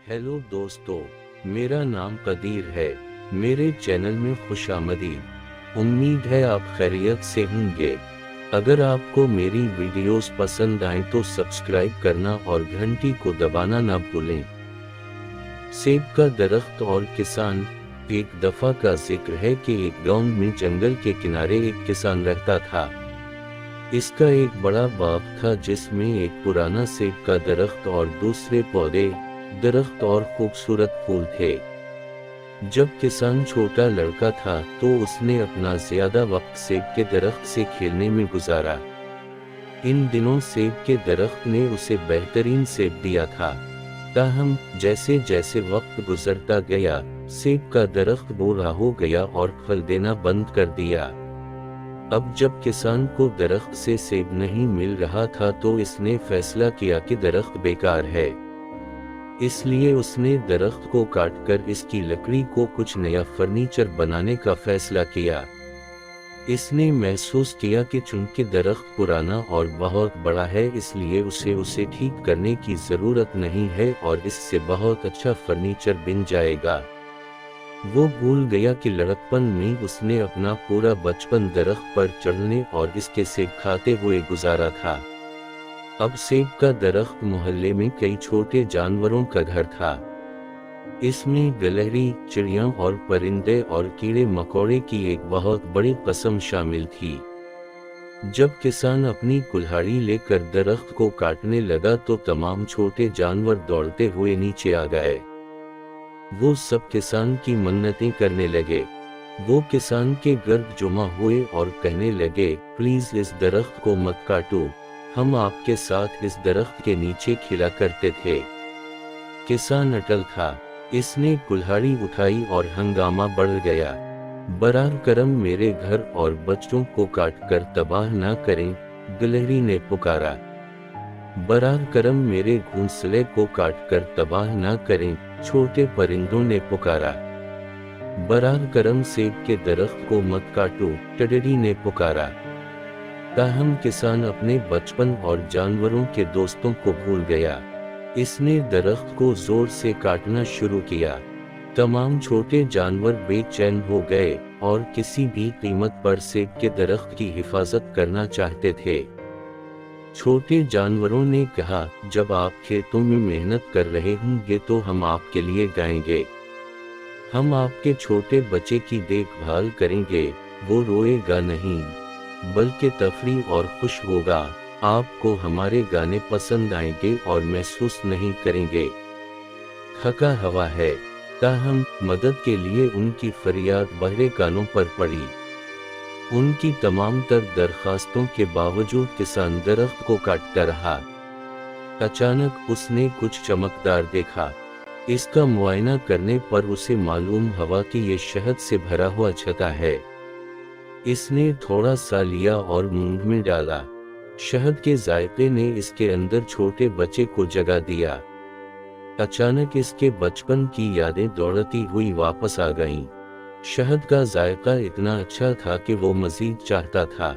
Hello दोस्तों, मेरा नाम कदीर है। मेरे चैनल में खुशामदीद। उम्मीद है आप खैरियत से होंगे। अगर आपको मेरी वीडियोस पसंद आए तो सब्सक्राइब करना और घंटी को दबाना ना भूलें। सेब का दरख्त और किसान। एक दफा का जिक्र है कि एक गांव में जंगल के किनारे एक किसान रहता था। इसका एक बड़ा बाग था जिसमें एक पुराना सेब का दरख्त और दूसरे पौधे, दरख्त और खूबसूरत फूल थे। जब किसान छोटा लड़का था तो उसने अपना ज्यादा वक्त सेब के दरख्त से खेलने में गुजारा। इन दिनों सेब के दरख्त ने उसे बेहतरीन सेब दिया था। ताहम जैसे जैसे वक्त गुजरता गया, सेब का दरख्त बूढ़ा हो गया और फल देना बंद कर दिया। अब जब किसान को दरख्त से सेब नहीं मिल रहा था तो इसने फैसला किया कि दरख्त बेकार है। इसलिए उसने दरख्त को काटकर इसकी लकड़ी को कुछ नया फर्नीचर बनाने का फैसला किया। इसने महसूस किया कि चूंकि दरख्त पुराना और बहुत बड़ा है इसलिए उसे ठीक करने की जरूरत नहीं है और इससे बहुत अच्छा फर्नीचर बन जाएगा। वो भूल गया कि लड़कपन में उसने अपना पूरा बचपन दरख्त पर चढ़ने और इसके सेब खाते हुए गुजारा था। अब सेब का दरख्त मोहल्ले में कई छोटे जानवरों का घर था। इसमें गिलहरी, चिड़िया और परिंदे और कीड़े मकोड़े की एक बहुत बड़ी किस्म शामिल थी। जब किसान अपनी कुल्हाड़ी लेकर दरख्त को काटने लगा तो तमाम छोटे जानवर दौड़ते हुए नीचे आ गए। वो सब किसान की मन्नतें करने लगे। वो किसान के गर्द जुमा हुए और कहने लगे, प्लीज इस दरख्त को मत काटो, हम आपके साथ इस दरख्त के नीचे खिला करते थे। किसान अटल था। इसने कुल्हाड़ी उठाई और हंगामा बढ़ गया। बराह करम मेरे घर और बच्चों को काटकर तबाह ना करें, गिलहरी ने पुकारा। बराह करम मेरे घोंसले को काटकर तबाह ना करें, छोटे परिंदों ने पुकारा। बराह करम सेब के दरख्त को मत काटो, टिड्डी ने पुकारा। ताहम किसान अपने बचपन और जानवरों के दोस्तों को भूल गया। इसने दरख्त को जोर से काटना शुरू किया। तमाम छोटे जानवर बेचैन हो गए और किसी भी कीमत पर सेब के दरख्त की हिफाजत करना चाहते थे। छोटे जानवरों ने कहा, जब आप खेतों में मेहनत कर रहे होंगे तो हम आपके लिए गाएंगे। हम आपके छोटे बच्चे की देखभाल करेंगे, वो रोएगा नहीं बल्कि तफरीह और खुश होगा। आपको हमारे गाने पसंद आएंगे और महसूस नहीं करेंगे। थका हवा है। ताहम मदद के लिए उनकी फरियाद बहरे कानों पर पड़ी। उनकी तमाम तर दरखास्तों के बावजूद किसान दरख्त को काटता रहा। अचानक उसने कुछ चमकदार देखा। इसका मुआयना करने पर उसे मालूम हुआ कि ये शहद से भरा हुआ छता है। इसने थोड़ा सा लिया और मुंह में डाला। शहद के जायके ने इसके अंदर छोटे बच्चे को जगा दिया। अचानक इसके बचपन की यादें दौड़ती हुई वापस आ गईं। शहद का जायका इतना अच्छा था कि वो मजीद चाहता था।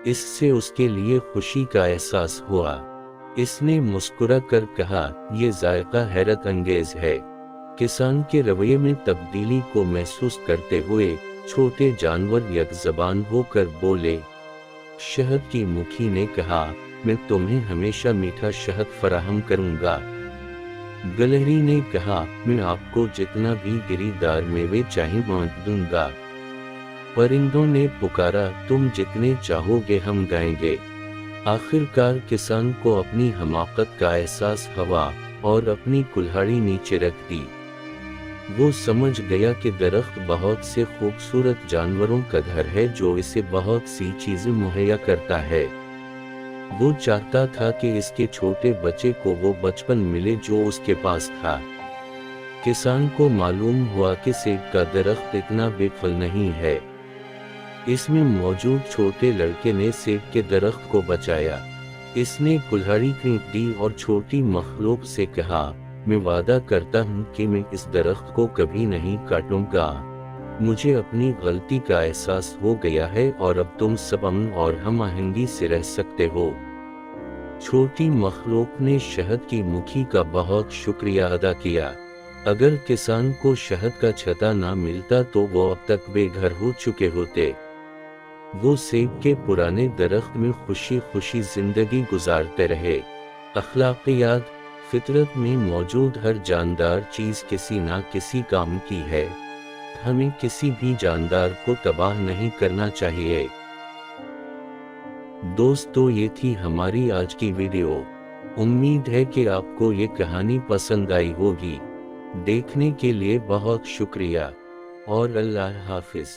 इससे उसके लिए खुशी का एहसास हुआ। इसने मुस्कुरा कर कहा, यह जायका हैरत अंगेज है। किसान के रवैये में तब्दीली को महसूस करते हुए छोटे जानवर यकज़बान होकर बोले। शहद की मुखी ने कहा, मैं तुम्हें हमेशा मीठा शहद फराहम करूंगा। गिलहरी ने कहा, मैं आपको जितना भी गिरीदार मेवे चाहे बांट दूंगा। परिंदों ने पुकारा, तुम जितने चाहोगे हम गाएंगे। आखिरकार किसान को अपनी हमाकत का एहसास हुआ और अपनी कुल्हाड़ी नीचे रख दी। वो समझ गया कि दरख्त बहुत से खूबसूरत जानवरों का घर है जो इसे बहुत सी चीजें मुहैया करता है। वो चाहता था कि इसके छोटे बच्चे को वो बचपन मिले जो उसके पास था। किसान को मालूम हुआ कि सेब का दरख्त इतना बेफल नहीं है। इसमें मौजूद छोटे लड़के ने सेब के दरख्त को बचाया। इसने कुल्हाड़ी खींच दी और छोटी मखलूक से कहा, मैं वादा करता हूँ कि मैं इस दरख्त को कभी नहीं काटूंगा। मुझे अपनी गलती का एहसास हो गया है और अब तुम सब अमन और हम आहंगी से रह सकते हो। छोटी मखलूक ने शहद की मुखी का बहुत शुक्रिया अदा किया। अगर किसान को शहद का छत्ता ना मिलता तो वो अब तक बेघर हो चुके होते। वो सेब के पुराने दरख्त में खुशी खुशी जिंदगी गुजारते रहे। अखलाकियात, फितरत में मौजूद हर जानदार चीज किसी ना किसी काम की है। हमें किसी भी जानदार को तबाह नहीं करना चाहिए। दोस्तों, ये थी हमारी आज की वीडियो। उम्मीद है कि आपको ये कहानी पसंद आई होगी। देखने के लिए बहुत शुक्रिया और अल्लाह हाफिज।